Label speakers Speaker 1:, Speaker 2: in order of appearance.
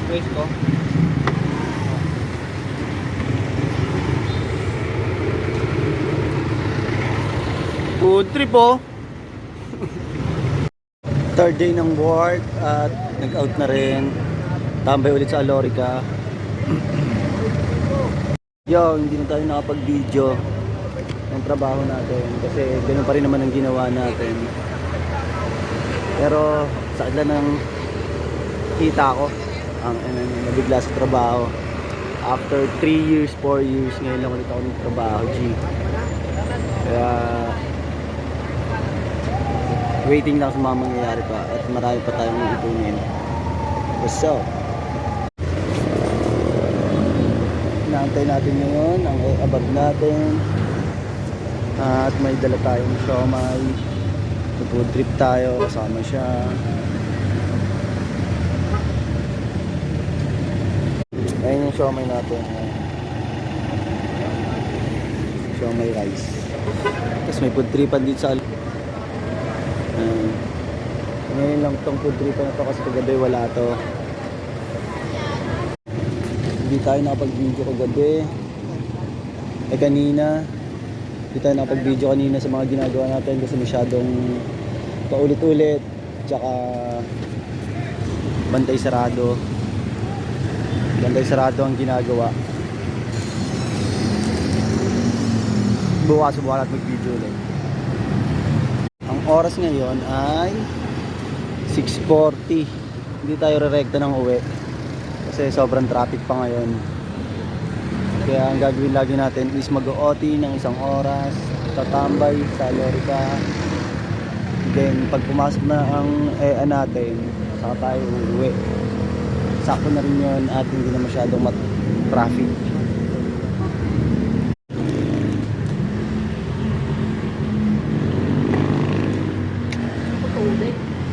Speaker 1: Waste ko.
Speaker 2: Food trip oh. Third day ng work at nag-out na rin. Tambay ulit sa Alorica. Yo, hindi na tayo nakapag-video ng trabaho natin kasi ganun pa rin naman ang ginawa natin. Pero sa lang ng kita ko ang nabigla sa trabaho. After 3 years, 4 years, ngayon lang ulit ako nagtrabaho, G. Kaya waiting lang sa mga mangyayari pa at marami pa tayong ipunin. What's up? Inaantay natin ngayon ang abag natin at may dala tayong siomay. Food trip tayo, kasama siya. Ayun yung siomay natin, siomay rice. Tapos may food tripan dito sa ngayon lang tong food tripan na to kasi kagabi wala to. Hindi tayo nakapag-video kagabi. Kanina hindi tayo nakapag-video kanina sa mga ginagawa natin kasi masyadong paulit-ulit tsaka bantay sarado ang ginagawa. Bukas at mag-video ulit. Ang oras ngayon ay 6:40. Hindi tayo rerekta ng uwi kasi sobrang traffic pa ngayon. Kaya ang gagawin lagi natin is mag-OT ng 1 oras, tatambay sa Alorica. Then pag pumasok na ang natin, saka tayo uuwi. Sakto na rin yun at hindi na masyadong traffic.